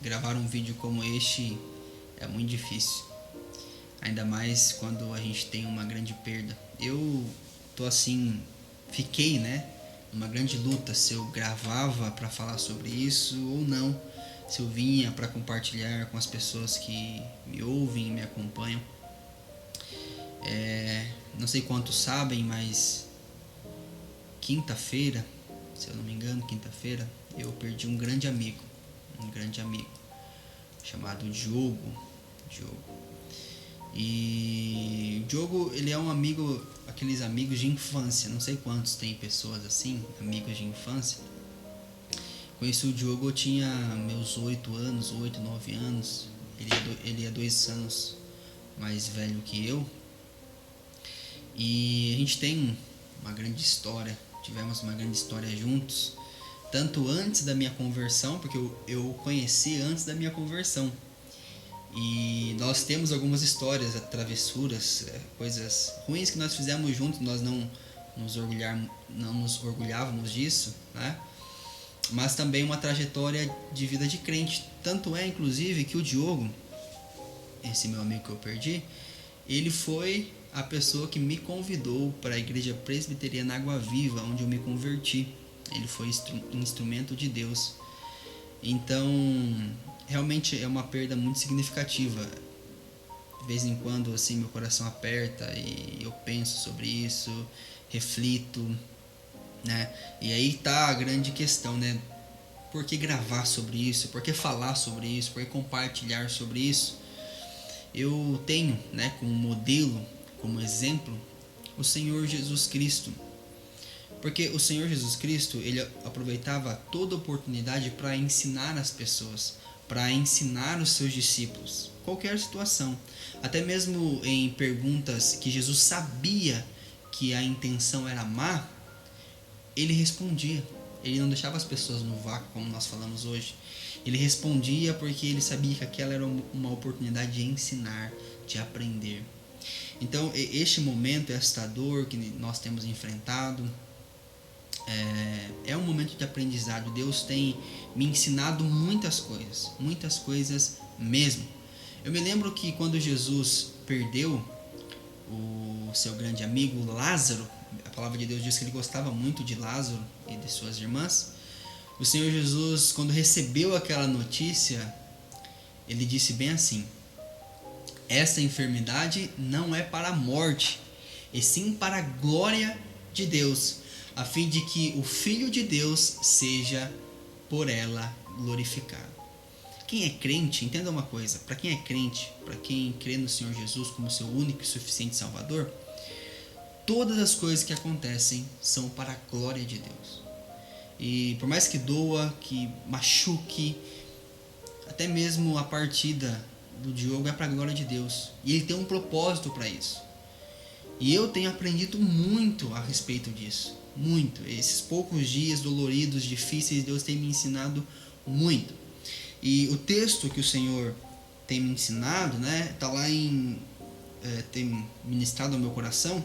gravar um vídeo como este é muito difícil. Ainda mais quando a gente tem uma grande perda. Eu tô assim, fiquei, né, numa grande luta se eu gravava para falar sobre isso ou não. Se eu vinha para compartilhar com as pessoas que me ouvem e me acompanham. Não sei quantos sabem, mas quinta-feira, se eu não me engano, quinta-feira, eu perdi um grande amigo chamado Diogo. E o Diogo, ele é um amigo, aqueles amigos de infância, não sei quantos tem pessoas assim, amigos de infância. Conheci o Diogo, eu tinha meus 8 anos, 8, 9 anos, ele é 2 anos mais velho que eu. E a gente tem uma grande história, tivemos uma grande história juntos, tanto antes da minha conversão, porque eu o conheci antes da minha conversão. E nós temos algumas histórias, travessuras, coisas ruins que nós fizemos juntos, nós não nos orgulhávamos disso, né? Mas também uma trajetória de vida de crente. Tanto é, inclusive, que o Diogo, esse meu amigo que eu perdi, ele foi a pessoa que me convidou para a igreja presbiteriana Água Viva, onde eu me converti. Ele foi instrumento de Deus. Então, realmente é uma perda muito significativa. De vez em quando, assim, meu coração aperta e eu penso sobre isso, reflito, né? E aí tá a grande questão, né? Por que gravar sobre isso? Por que falar sobre isso? Por que compartilhar sobre isso? Eu tenho, né, como modelo, como exemplo, o Senhor Jesus Cristo. Porque o Senhor Jesus Cristo, ele aproveitava toda oportunidade para ensinar as pessoas, para ensinar os seus discípulos, qualquer situação. Até mesmo em perguntas que Jesus sabia que a intenção era má, ele respondia. Ele não deixava as pessoas no vácuo, como nós falamos hoje. Ele respondia porque ele sabia que aquela era uma oportunidade de ensinar, de aprender. Então, este momento, esta dor que nós temos enfrentado, é um momento de aprendizado. Deus tem me ensinado muitas coisas mesmo. Eu me lembro que quando Jesus perdeu o seu grande amigo Lázaro, a palavra de Deus diz que ele gostava muito de Lázaro e de suas irmãs. O Senhor Jesus, quando recebeu aquela notícia, ele disse bem assim: esta enfermidade não é para a morte, e sim para a glória de Deus, a fim de que o Filho de Deus seja por ela glorificado. Quem é crente, entenda uma coisa, para quem é crente, para quem crê no Senhor Jesus como seu único e suficiente Salvador, todas as coisas que acontecem são para a glória de Deus. E por mais que doa, que machuque, até mesmo a partida do Diogo é para a glória de Deus. E ele tem um propósito para isso. E eu tenho aprendido muito a respeito disso. Muito. Esses poucos dias doloridos, difíceis, Deus tem me ensinado muito. E o texto que o Senhor tem me ensinado, né, tá lá tem ministrado ao meu coração,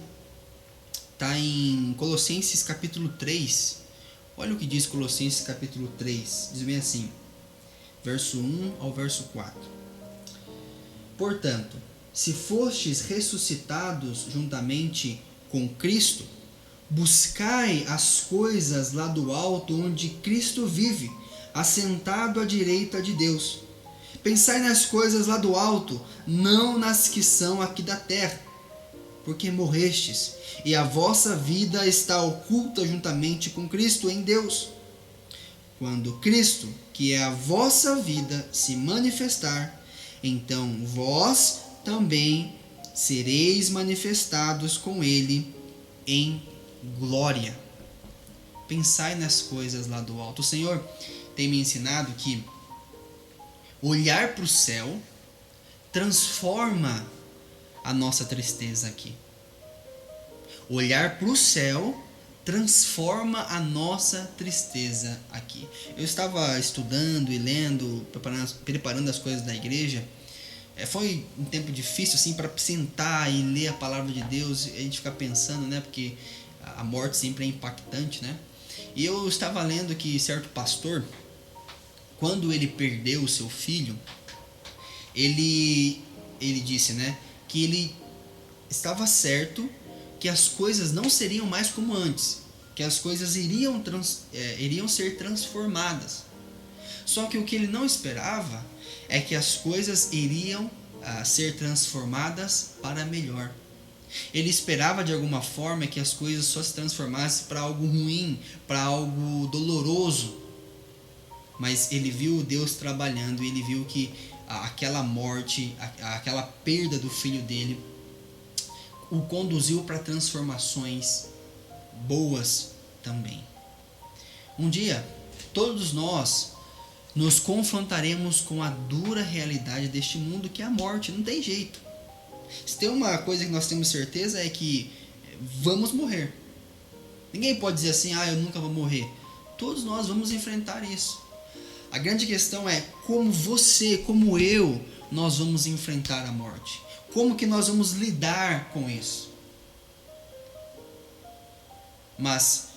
tá em Colossenses capítulo 3. Olha o que diz Colossenses capítulo 3. Diz bem assim, verso 1 ao verso 4. Portanto, se fostes ressuscitados juntamente com Cristo, buscai as coisas lá do alto onde Cristo vive, assentado à direita de Deus. Pensai nas coisas lá do alto, não nas que são aqui da terra, porque morrestes, e a vossa vida está oculta juntamente com Cristo em Deus. Quando Cristo, que é a vossa vida, se manifestar, então vós também sereis manifestados com Ele em glória. Pensai nas coisas lá do alto. O Senhor tem me ensinado que olhar para o céu transforma a nossa tristeza aqui. Olhar para o céu transforma a nossa tristeza aqui. Eu estava estudando e lendo, preparando as coisas da igreja. Foi um tempo difícil assim para sentar e ler a palavra de Deus e a gente ficar pensando, né? Porque a morte sempre é impactante, né? E eu estava lendo que certo pastor, quando ele perdeu o seu filho, ele disse, né, que ele estava certo que as coisas não seriam mais como antes, que as coisas iriam ser transformadas. Só que o que ele não esperava é que as coisas iriam ser transformadas para melhor. Ele esperava de alguma forma que as coisas só se transformassem para algo ruim, para algo doloroso. Mas ele viu Deus trabalhando, ele viu que aquela morte, aquela perda do filho dele, o conduziu para transformações boas também. Um dia, todos nós nos confrontaremos com a dura realidade deste mundo, que é a morte. Não tem jeito. Se tem uma coisa que nós temos certeza é que vamos morrer. Ninguém pode dizer assim, eu nunca vou morrer. Todos nós vamos enfrentar isso. A grande questão é como você, como eu, nós vamos enfrentar a morte. Como que nós vamos lidar com isso? Mas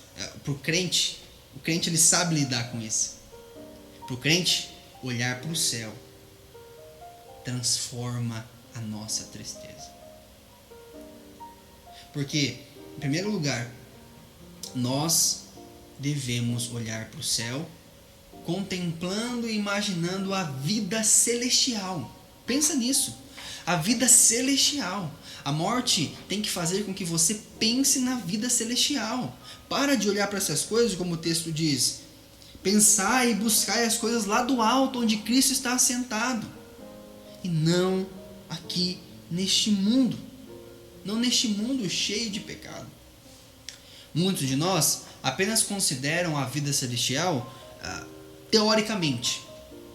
para o crente ele sabe lidar com isso. Para o crente, olhar para o céu transforma a nossa tristeza. Porque, em primeiro lugar, nós devemos olhar para o céu contemplando e imaginando a vida celestial. Pensa nisso. A vida celestial. A morte tem que fazer com que você pense na vida celestial. Para de olhar para essas coisas, como o texto diz. Pensar e buscar as coisas lá do alto, onde Cristo está assentado. E não aqui neste mundo. Não neste mundo cheio de pecado. Muitos de nós apenas consideram a vida celestial teoricamente.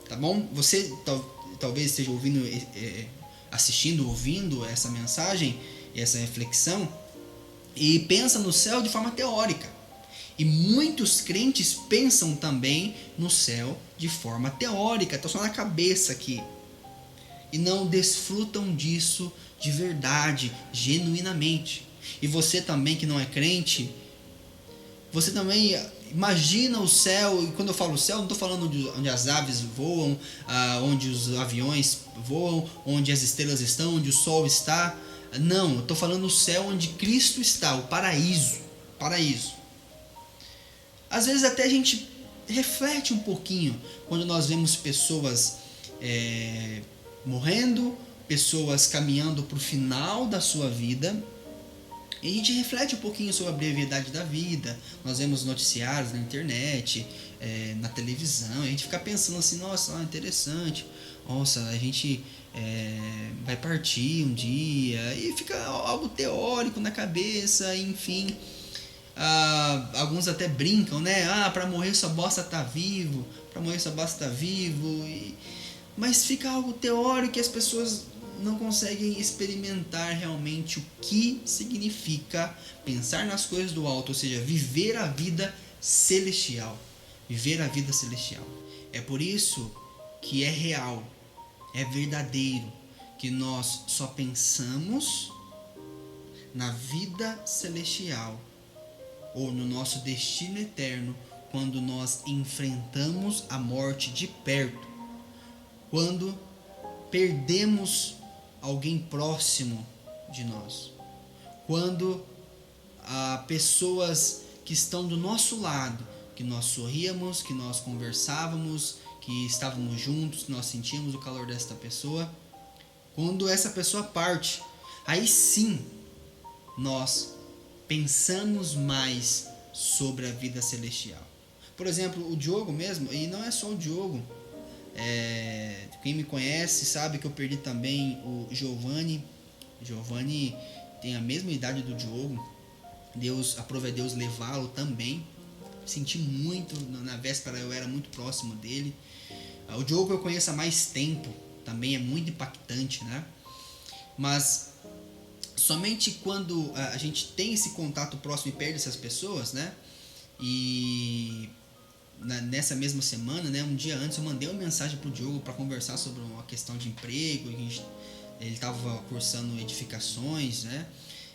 Tá bom? Você talvez esteja ouvindo, ouvindo essa mensagem, essa reflexão, e pensa no céu de forma teórica. E muitos crentes pensam também no céu de forma teórica, está só na cabeça aqui. E não desfrutam disso de verdade, genuinamente. E você também que não é crente, você também imagina o céu. E quando eu falo céu, não estou falando onde as aves voam, onde os aviões voam, onde as estrelas estão, onde o sol está. Não, eu estou falando o céu onde Cristo está, o paraíso. Paraíso. Às vezes até a gente reflete um pouquinho quando nós vemos pessoas morrendo, pessoas caminhando para o final da sua vida. E a gente reflete um pouquinho sobre a brevidade da vida. Nós vemos noticiários na internet, na televisão, e a gente fica pensando assim, nossa, interessante, nossa, a gente vai partir um dia, e fica algo teórico na cabeça, enfim. Alguns até brincam, né? Para morrer só basta estar vivo, para morrer só basta estar vivo. Mas fica algo teórico que as pessoas não conseguem experimentar realmente o que significa pensar nas coisas do alto, ou seja, viver a vida celestial. Viver a vida celestial. É por isso que é real, é verdadeiro, que nós só pensamos na vida celestial ou no nosso destino eterno quando nós enfrentamos a morte de perto, quando perdemos alguém próximo de nós, quando pessoas que estão do nosso lado, que nós sorríamos, que nós conversávamos, que estávamos juntos, que nós sentíamos o calor desta pessoa, quando essa pessoa parte, aí sim nós pensamos mais sobre a vida celestial. Por exemplo, o Diogo mesmo, e não é só o Diogo, quem me conhece sabe que eu perdi também o Giovanni. Giovanni tem a mesma idade do Diogo. Aprove a Deus levá-lo também. Senti muito, na véspera eu era muito próximo dele. O Diogo eu conheço há mais tempo, também é muito impactante, né? Mas somente quando a gente tem esse contato próximo e perde essas pessoas, né? E nessa mesma semana, né, um dia antes, eu mandei uma mensagem pro Diogo para conversar sobre uma questão de emprego. Ele estava cursando edificações, né?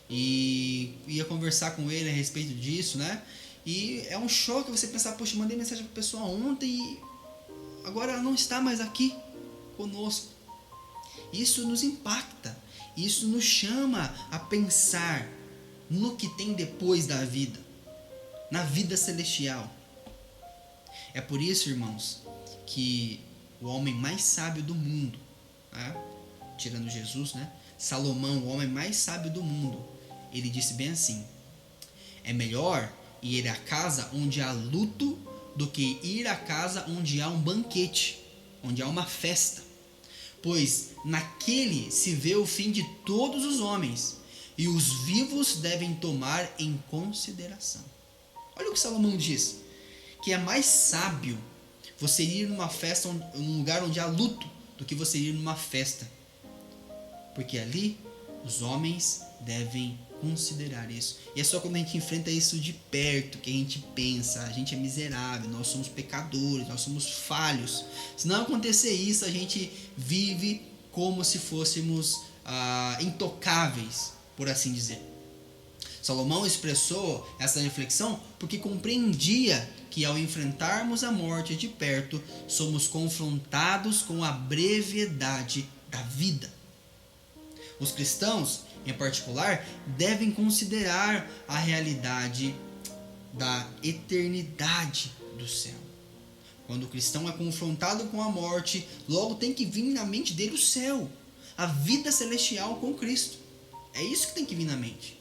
E ia conversar com ele a respeito disso, né? E é um choque você pensar, poxa, mandei mensagem pra pessoa ontem e agora ela não está mais aqui conosco. Isso nos impacta, isso nos chama a pensar no que tem depois da vida, na vida celestial. É por isso, irmãos, que o homem mais sábio do mundo, né? Tirando Jesus, né? Salomão, o homem mais sábio do mundo, ele disse bem assim: é melhor ir à casa onde há luto do que ir à casa onde há um banquete, onde há uma festa, pois naquele se vê o fim de todos os homens, e os vivos devem tomar em consideração. Olha o que Salomão diz, que é mais sábio você ir numa festa, num lugar onde há luto, do que você ir numa festa, porque ali os homens devem considerar isso. E é só quando a gente enfrenta isso de perto que a gente pensa: a gente é miserável, nós somos pecadores, nós somos falhos. Se não acontecer isso, a gente vive como se fôssemos intocáveis, por assim dizer. Salomão expressou essa reflexão porque compreendia que ao enfrentarmos a morte de perto, somos confrontados com a brevidade da vida. Os cristãos, em particular, devem considerar a realidade da eternidade do céu. Quando o cristão é confrontado com a morte, logo tem que vir na mente dele o céu, a vida celestial com Cristo. É isso que tem que vir na mente.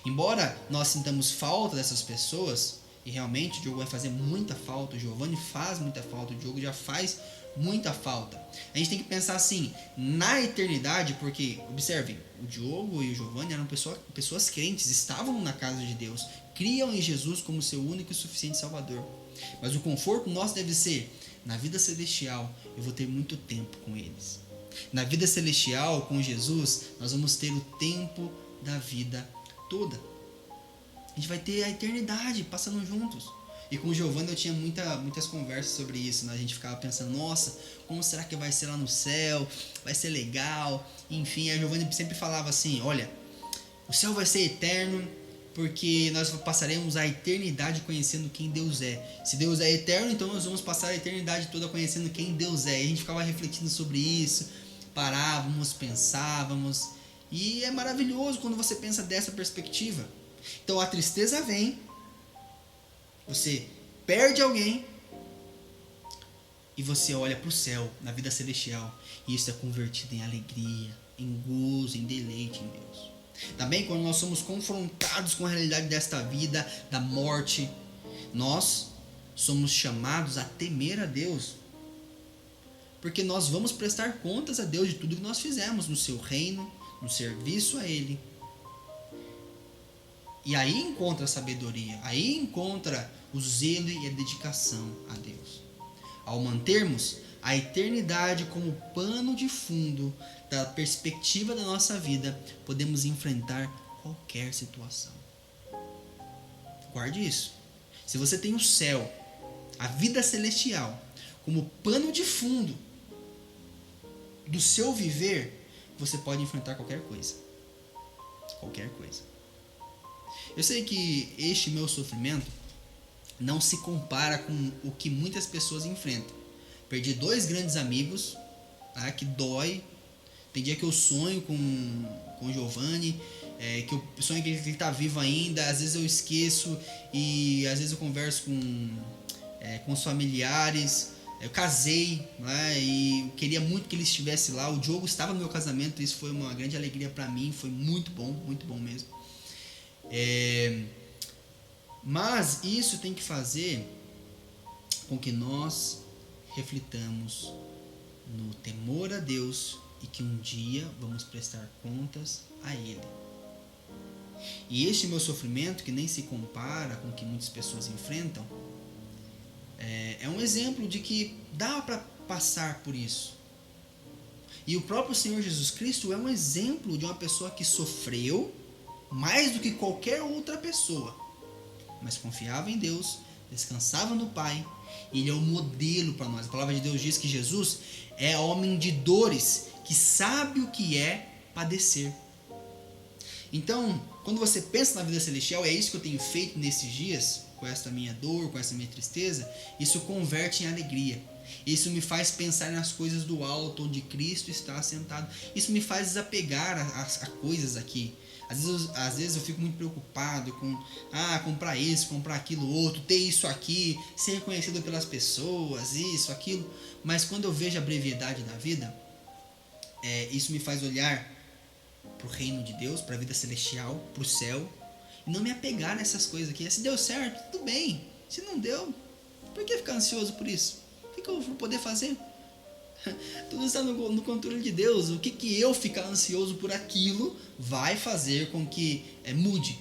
Embora nós sintamos falta dessas pessoas, e realmente o Diogo vai fazer muita falta, o Giovanni faz muita falta, o Diogo já faz muita falta. A gente tem que pensar assim, na eternidade, porque, observem, o Diogo e o Giovanni eram pessoas crentes, estavam na casa de Deus, criam em Jesus como seu único e suficiente Salvador. Mas o conforto nosso deve ser: na vida celestial eu vou ter muito tempo com eles. Na vida celestial, com Jesus, nós vamos ter o tempo da vida toda. A gente vai ter a eternidade passando juntos. E com o Giovanni eu tinha muitas conversas sobre isso, né? A gente ficava pensando: nossa, como será que vai ser lá no céu? Vai ser legal? Enfim, a Giovanni sempre falava assim: olha, o céu vai ser eterno porque nós passaremos a eternidade conhecendo quem Deus é. Se Deus é eterno, então nós vamos passar a eternidade toda conhecendo quem Deus é. E a gente ficava refletindo sobre isso, parávamos, pensávamos. E é maravilhoso quando você pensa dessa perspectiva. Então a tristeza vem, você perde alguém e você olha para o céu, na vida celestial, e isso é convertido em alegria, em gozo, em deleite em Deus. Também quando nós somos confrontados com a realidade desta vida, da morte, nós somos chamados a temer a Deus, porque nós vamos prestar contas a Deus de tudo que nós fizemos no seu reino, no serviço a Ele. E aí encontra a sabedoria, aí encontra o zelo e a dedicação a Deus. Ao mantermos a eternidade como pano de fundo da perspectiva da nossa vida, podemos enfrentar qualquer situação. Guarde isso. Se você tem o céu, a vida celestial, como pano de fundo do seu viver, você pode enfrentar qualquer coisa. Qualquer coisa. Eu sei que este meu sofrimento não se compara com o que muitas pessoas enfrentam. Perdi 2 grandes amigos, tá, que dói. Tem dia que eu sonho com o Giovanni, que eu sonho que ele está vivo ainda. Às vezes eu esqueço e às vezes eu converso com os familiares. Eu casei, né, e eu queria muito que ele estivesse lá. O Diogo estava no meu casamento, isso foi uma grande alegria para mim, foi muito bom mesmo. Mas isso tem que fazer com que nós reflitamos no temor a Deus e que um dia vamos prestar contas a Ele. E este meu sofrimento, que nem se compara com o que muitas pessoas enfrentam, é um exemplo de que dá para passar por isso. E o próprio Senhor Jesus Cristo é um exemplo de uma pessoa que sofreu mais do que qualquer outra pessoa, mas confiava em Deus, descansava no Pai, e Ele é um modelo para nós. A palavra de Deus diz que Jesus é homem de dores, que sabe o que é padecer. Então, quando você pensa na vida celestial, é isso que eu tenho feito nesses dias, com essa minha dor, com essa minha tristeza, isso converte em alegria. Isso me faz pensar nas coisas do alto, onde Cristo está assentado. Isso me faz desapegar a coisas aqui. Às vezes eu fico muito preocupado com comprar isso, comprar aquilo outro, ter isso aqui, ser reconhecido pelas pessoas, isso, aquilo. Mas quando eu vejo a brevidade da vida, isso me faz olhar para o reino de Deus, para a vida celestial, para o céu, e não me apegar nessas coisas aqui. Se deu certo, tudo bem. Se não deu, por que ficar ansioso por isso? O que eu vou poder fazer? Tudo está no controle de Deus. O que eu ficar ansioso por aquilo vai fazer com que mude?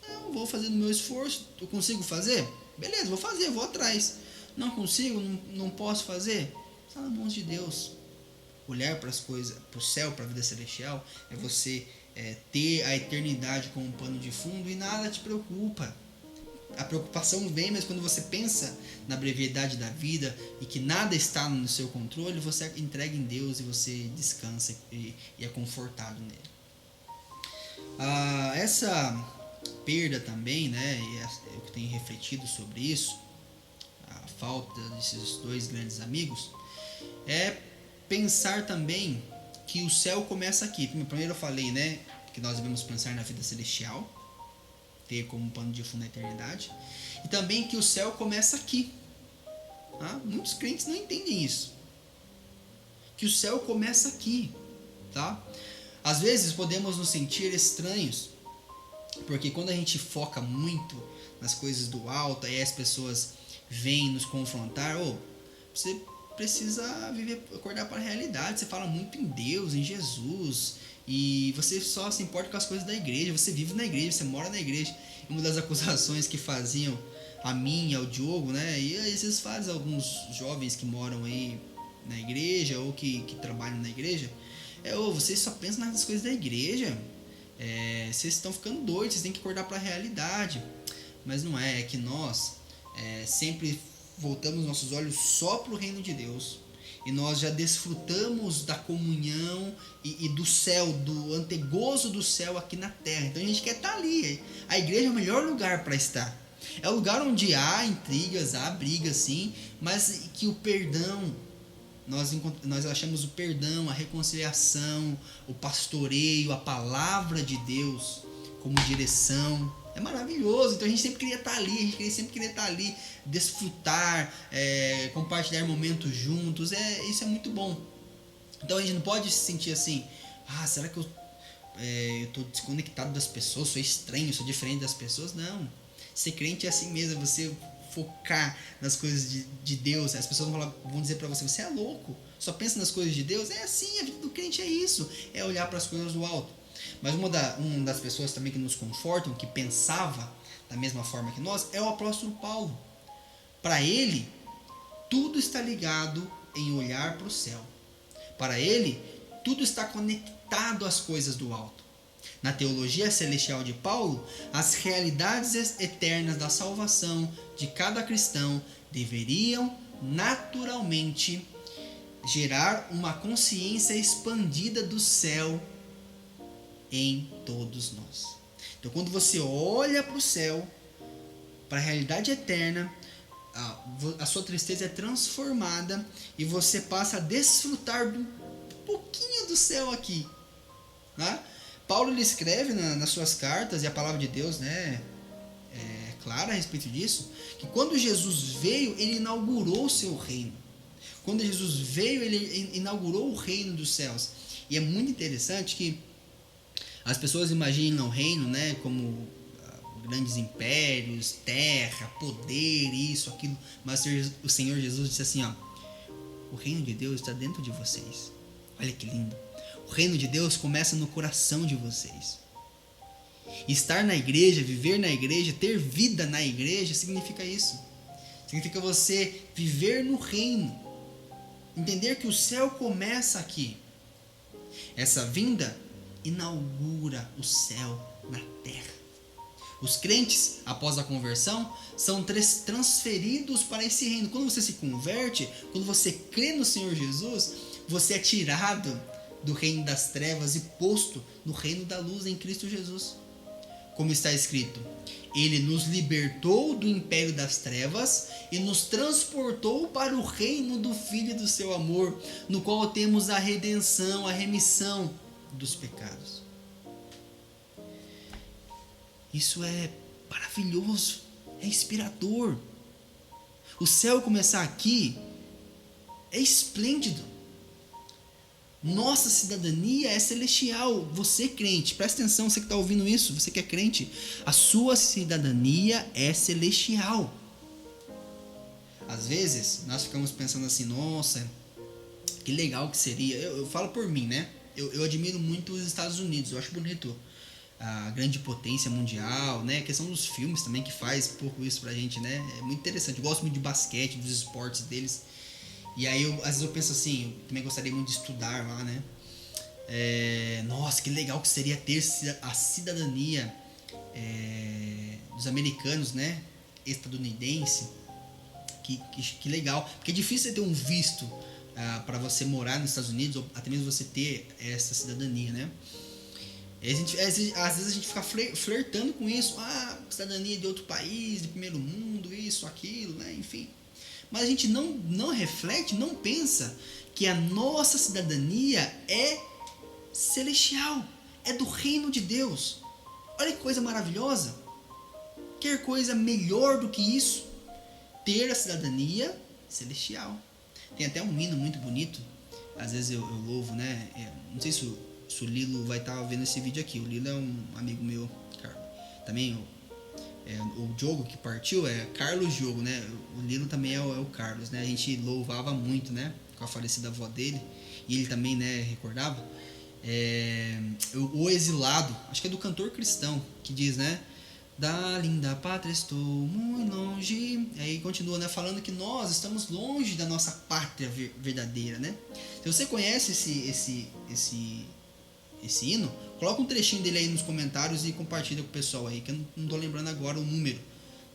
Eu vou fazer no meu esforço. Eu consigo fazer? Beleza, vou fazer, vou atrás. Não consigo, não posso fazer? Está nas mãos de Deus. Olhar para as coisas, para o céu, para a vida celestial, é você ter a eternidade como um pano de fundo e nada te preocupa. A preocupação vem, mas quando você pensa na brevidade da vida e que nada está no seu controle, você entrega em Deus e você descansa e é confortado nele. Essa perda também, né, eu tenho refletido sobre isso, a falta desses dois grandes amigos, é pensar também que o céu começa aqui. Primeiro eu falei, né, que nós devemos pensar na vida celestial, ter como um pano de fundo a eternidade, e também que o céu começa aqui. Muitos crentes não entendem isso, que o céu começa aqui, tá? Às vezes podemos nos sentir estranhos, porque quando a gente foca muito nas coisas do alto, aí as pessoas vêm nos confrontar, você precisa acordar para a realidade, você fala muito em Deus, em Jesus, e você só se importa com as coisas da igreja, você vive na igreja, você mora na igreja. Uma das acusações que faziam a mim e ao Diogo, né, e às vezes fazem alguns jovens que moram aí na igreja ou que trabalham na igreja, vocês só pensam nas coisas da igreja, vocês estão ficando doidos, vocês têm que acordar para a realidade. Mas não é que nós sempre voltamos nossos olhos só para o reino de Deus, e nós já desfrutamos da comunhão e do céu, do antegozo do céu aqui na terra. Então a gente quer estar ali. A igreja é o melhor lugar para estar. É o lugar onde há intrigas, há brigas, sim, mas que o perdão, nós achamos o perdão, a reconciliação, o pastoreio, a palavra de Deus como direção. É maravilhoso. Então a gente sempre queria estar ali, desfrutar, compartilhar momentos juntos. Isso é muito bom. Então a gente não pode se sentir assim, será que eu estou desconectado das pessoas, sou estranho, sou diferente das pessoas? Não. Ser crente é assim mesmo, você focar nas coisas de Deus. As pessoas vão dizer para você é louco, só pensa nas coisas de Deus. É assim, a vida do crente é isso, é olhar para as coisas do alto. Mas uma das pessoas também que nos confortam, que pensava da mesma forma que nós, é o apóstolo Paulo. Para ele, tudo está ligado em olhar para o céu. Para ele, tudo está conectado às coisas do alto. Na teologia celestial de Paulo, as realidades eternas da salvação de cada cristão deveriam naturalmente gerar uma consciência expandida do céu em todos nós. Então, quando você olha para o céu, para a realidade eterna, a sua tristeza é transformada e você passa a desfrutar de um pouquinho do céu aqui, né? Paulo ele escreve nas suas cartas, e a palavra de Deus, né, é clara a respeito disso, que quando Jesus veio, ele inaugurou o seu reino. Quando Jesus veio, ele inaugurou o reino dos céus. E é muito interessante que as pessoas imaginam o reino, né, como grandes impérios, terra, poder, isso, aquilo. Mas o Senhor Jesus disse assim, o reino de Deus está dentro de vocês. Olha que lindo. O reino de Deus começa no coração de vocês. Estar na igreja, viver na igreja, ter vida na igreja, significa isso. Significa você viver no reino. Entender que o céu começa aqui. Essa vinda inaugura o céu na terra. Os crentes, após a conversão, são transferidos para esse reino. Quando você se converte, quando você crê no Senhor Jesus, você é tirado do reino das trevas e posto no reino da luz em Cristo Jesus. como está escrito: Ele nos libertou do império das trevas e nos transportou para o reino do Filho do seu amor, no qual temos a redenção, a remissão dos pecados. Isso é maravilhoso, é inspirador. O céu começar aqui é esplêndido. Nossa cidadania é celestial. Você crente, presta atenção, você que está ouvindo isso, você que é crente, a sua cidadania é celestial. Às vezes nós ficamos pensando assim: nossa, que legal que seria. Eu falo por mim, né? Eu admiro muito os Estados Unidos, eu acho bonito a grande potência mundial, né? A questão dos filmes também, que faz pouco isso pra gente, né? É muito interessante. Eu gosto muito de basquete, dos esportes deles. E aí, às vezes eu penso assim, eu também gostaria muito de estudar lá, né? Nossa, que legal que seria ter a cidadania dos americanos, né? Estadunidense. Que legal. Porque é difícil você ter um visto para você morar nos Estados Unidos, ou até mesmo você ter essa cidadania, né? Às vezes a gente fica flertando com isso. Cidadania de outro país, de primeiro mundo, isso, aquilo, né? Enfim. Mas a gente não reflete, não pensa que a nossa cidadania é celestial, é do reino de Deus. Olha que coisa maravilhosa. Quer coisa melhor do que isso? Ter a cidadania celestial. Tem até um hino muito bonito. Às vezes eu louvo, né? Não sei se o Lilo vai estar vendo esse vídeo aqui. O Lilo é um amigo meu, também o Diogo que partiu é Carlos Diogo, né? O Lilo também é o Carlos, né? A gente louvava muito, né? Com a falecida avó dele. E ele também, né, recordava. O Exilado, acho que é do cantor cristão, que diz, né? Da linda pátria estou muito longe. Aí continua, né, falando que nós estamos longe da nossa pátria verdadeira, né? Se você conhece esse hino, coloca um trechinho dele aí nos comentários e compartilha com o pessoal aí, que eu não tô lembrando agora o número,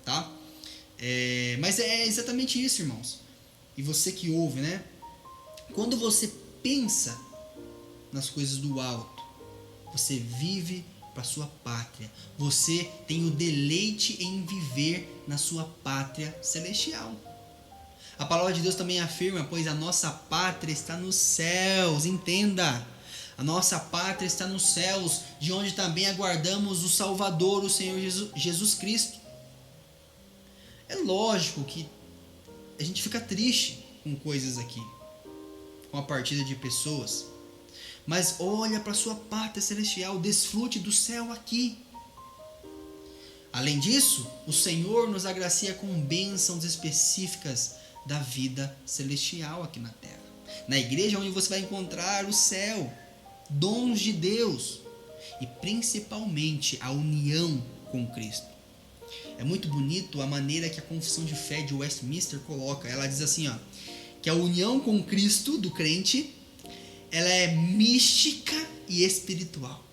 tá? Mas é exatamente isso, irmãos. E você que ouve, né? Quando você pensa nas coisas do alto, você vive para sua pátria. Você tem o deleite em viver na sua pátria celestial. A palavra de Deus também afirma: pois a nossa pátria está nos céus. Entenda, a nossa pátria está nos céus, de onde também aguardamos o Salvador, o Senhor Jesus Cristo. É lógico que a gente fica triste com coisas aqui, com a partida de pessoas, mas olha para a sua pátria celestial, desfrute do céu aqui. Além disso, o Senhor nos agracia com bênçãos específicas da vida celestial aqui na terra. Na igreja, onde você vai encontrar o céu, dons de Deus e principalmente a união com Cristo. É muito bonito a maneira que a Confissão de Fé de Westminster coloca. Ela diz assim, que a união com Cristo do crente, ela é mística e espiritual.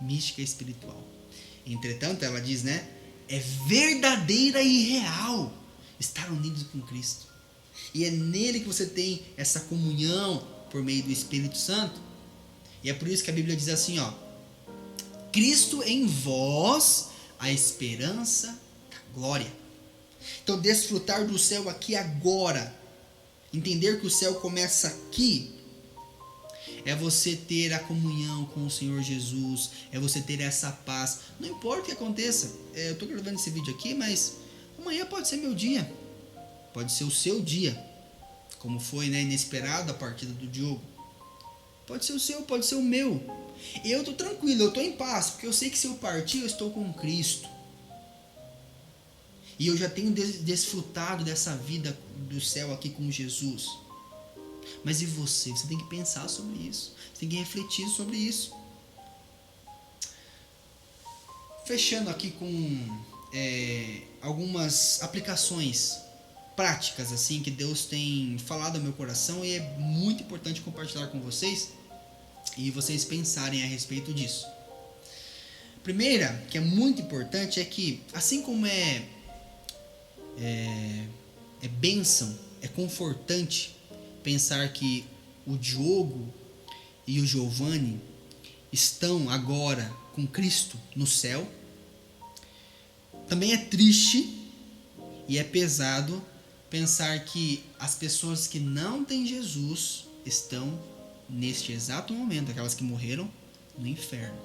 Mística e espiritual. Entretanto, ela diz, né? É verdadeira e real estar unidos com Cristo. E é nele que você tem essa comunhão por meio do Espírito Santo. E é por isso que a Bíblia diz assim, Cristo em vós, a esperança da glória. Então, desfrutar do céu aqui agora, entender que o céu começa aqui, é você ter a comunhão com o Senhor Jesus, é você ter essa paz. Não importa o que aconteça, eu estou gravando esse vídeo aqui, mas amanhã pode ser meu dia, pode ser o seu dia, como foi, né, inesperado a partida do Diogo. Pode ser o seu, pode ser o meu. Eu estou tranquilo, eu estou em paz, porque eu sei que se eu partir, eu estou com Cristo. E eu já tenho desfrutado dessa vida do céu aqui com Jesus. Mas e você? Você tem que pensar sobre isso. Você tem que refletir sobre isso. Fechando aqui com algumas aplicações práticas assim que Deus tem falado ao meu coração, e é muito importante compartilhar com vocês e vocês pensarem a respeito disso. Primeira, que é muito importante, é que assim como é bênção, é confortante pensar que o Diogo e o Giovanni, estão agora com Cristo no céu, também é triste e é pesado pensar que as pessoas que não têm Jesus estão, neste exato momento, aquelas que morreram, no inferno.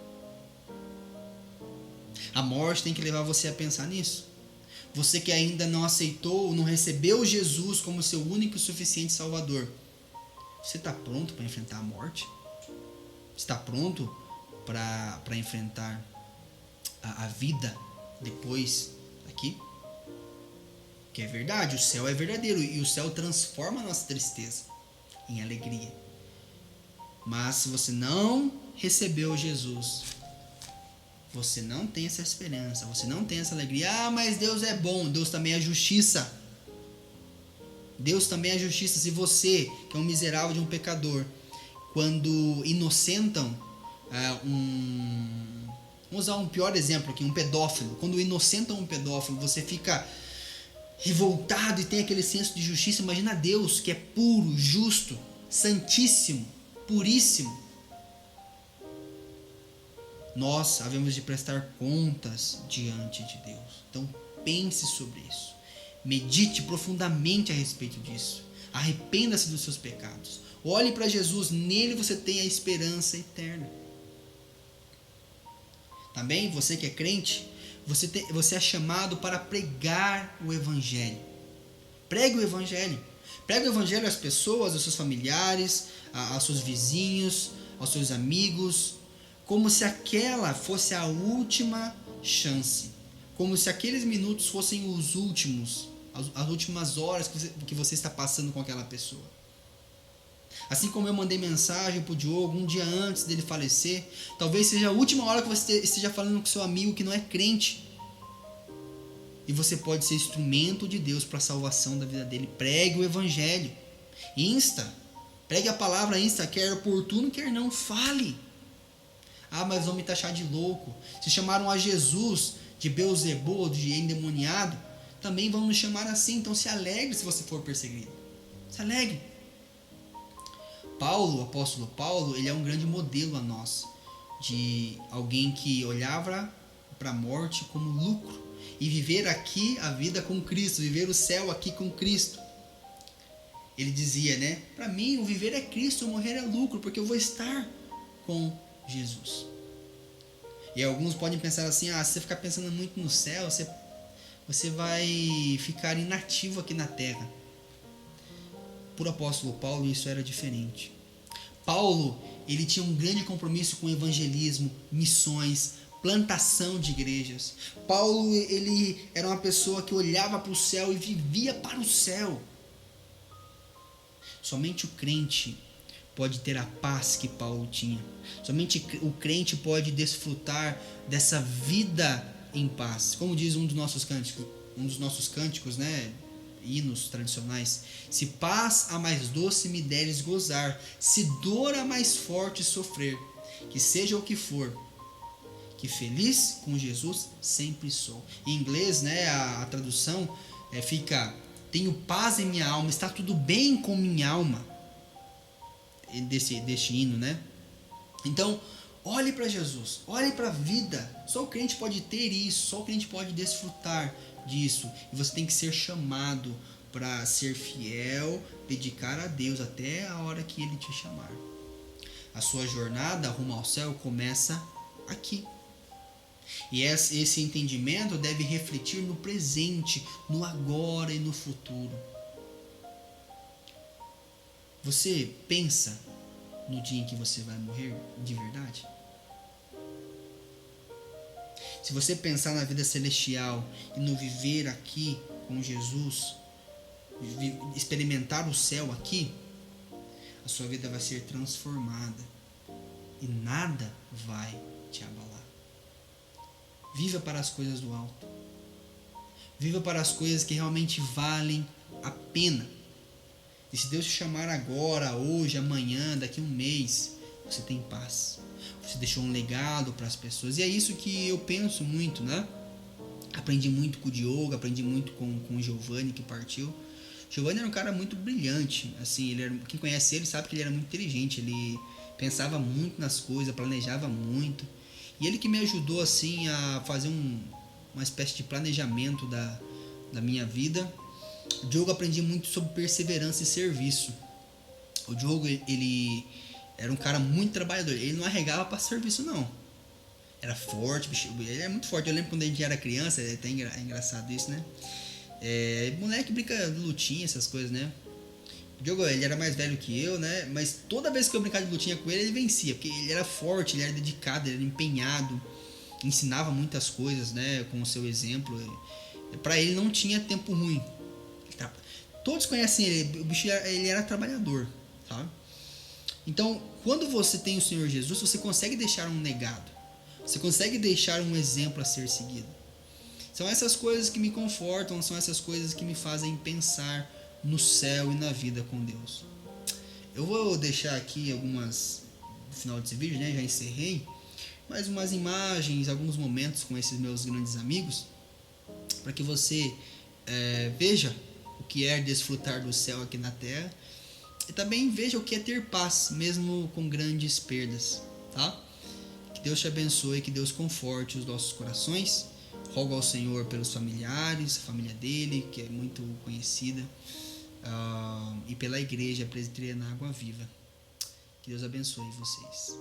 A morte tem que levar você a pensar nisso. Você que ainda não aceitou, não recebeu Jesus como seu único e suficiente Salvador, você está pronto para enfrentar a morte? Está pronto para enfrentar a vida depois daqui? Que é verdade, o céu é verdadeiro e o céu transforma a nossa tristeza em alegria. Mas se você não recebeu Jesus, você não tem essa esperança, você não tem essa alegria. Ah, mas Deus é bom, Deus também é justiça. Deus também é justiça. Se você, que é um miserável de um pecador, quando inocentam vamos usar um pior exemplo aqui, um pedófilo. Quando inocentam um pedófilo, você fica revoltado e tem aquele senso de justiça. Imagina Deus, que é puro, justo, santíssimo, puríssimo. Nós havemos de prestar contas diante de Deus. Então pense sobre isso. Medite profundamente a respeito disso. Arrependa-se dos seus pecados. Olhe para Jesus, nele você tem a esperança eterna. Também, você que é crente, você é chamado para pregar o Evangelho. Pregue o Evangelho. Pregue o Evangelho às pessoas, aos seus familiares, aos seus vizinhos, aos seus amigos, como se aquela fosse a última chance. Como se aqueles minutos fossem os últimos, as últimas horas que você está passando com aquela pessoa. Assim como eu mandei mensagem para o Diogo um dia antes dele falecer, talvez seja a última hora que você esteja falando com seu amigo que não é crente. E você pode ser instrumento de Deus para a salvação da vida dele. Pregue o Evangelho. Pregue a palavra quer oportuno, quer não, fale. Ah, mas vão me taxar de louco. Se chamaram a Jesus de Beelzebul, de endemoniado, também vão nos chamar assim. Então se alegre se você for perseguido. Se alegre. Paulo, o apóstolo Paulo, ele é um grande modelo a nós, de alguém que olhava para a morte como lucro e viver aqui a vida com Cristo, viver o céu aqui com Cristo. Ele dizia, para mim o viver é Cristo, o morrer é lucro, porque eu vou estar com Jesus. E alguns podem pensar assim, se você ficar pensando muito no céu, você vai ficar inativo aqui na terra. Por apóstolo Paulo, isso era diferente. Paulo, ele tinha um grande compromisso com evangelismo, missões, plantação de igrejas. Paulo, ele era uma pessoa que olhava para o céu e vivia para o céu. Somente o crente pode ter a paz que Paulo tinha. Somente o crente pode desfrutar dessa vida em paz. Como diz um dos nossos cânticos, hinos tradicionais: se paz a mais doce me deres gozar, se dor a mais forte sofrer, que seja o que for, que feliz com Jesus sempre sou. Em inglês, a tradução fica: tenho paz em minha alma, está tudo bem com minha alma. Deste hino, Então, olhe para Jesus, olhe para a vida. Só o crente pode ter isso, só o crente pode desfrutar disso. E você tem que ser chamado para ser fiel, dedicar a Deus até a hora que Ele te chamar. A sua jornada rumo ao céu começa aqui. E esse entendimento deve refletir no presente, no agora e no futuro. Você pensa no dia em que você vai morrer de verdade? Se você pensar na vida celestial e no viver aqui com Jesus, experimentar o céu aqui, a sua vida vai ser transformada e nada vai te abalar. Viva para as coisas do alto. Viva para as coisas que realmente valem a pena. E se Deus te chamar agora, hoje, amanhã, daqui a um mês, você tem paz. Você deixou um legado para as pessoas. E é isso que eu penso muito, Aprendi muito com o Diogo, aprendi muito com o Giovanni, que partiu. O Giovanni era um cara muito brilhante. Assim, quem conhece ele sabe que ele era muito inteligente. Ele pensava muito nas coisas, planejava muito. E ele que me ajudou assim a fazer uma espécie de planejamento da minha vida. O Diogo, aprendi muito sobre perseverança e serviço. O Diogo, ele era um cara muito trabalhador. Ele não arregava para serviço, não. Era forte, bicho, ele é muito forte. Eu lembro quando a gente era criança, é até engraçado isso, né? Moleque brinca de lutinha, essas coisas, né? O Diogo, ele era mais velho que eu, né? Mas toda vez que eu brincava de lutinha com ele vencia. Porque ele era forte, ele era dedicado, ele era empenhado. Ensinava muitas coisas, né? Com o seu exemplo. Pra ele não tinha tempo ruim. Todos conhecem ele. O bicho, ele era trabalhador, sabe? Então, quando você tem o Senhor Jesus, você consegue deixar um legado. Você consegue deixar um exemplo a ser seguido. São essas coisas que me confortam, são essas coisas que me fazem pensar no céu e na vida com Deus. Eu vou deixar aqui algumas, no final desse vídeo, né, já encerrei, mais umas imagens, alguns momentos com esses meus grandes amigos, para que você veja o que é desfrutar do céu aqui na terra e também veja o que é ter paz, mesmo com grandes perdas, tá? Que Deus te abençoe, que Deus conforte os nossos corações. Rogo ao Senhor pelos familiares, a família dele, que é muito conhecida, e pela igreja presbiteriana Água Viva. Que Deus abençoe vocês.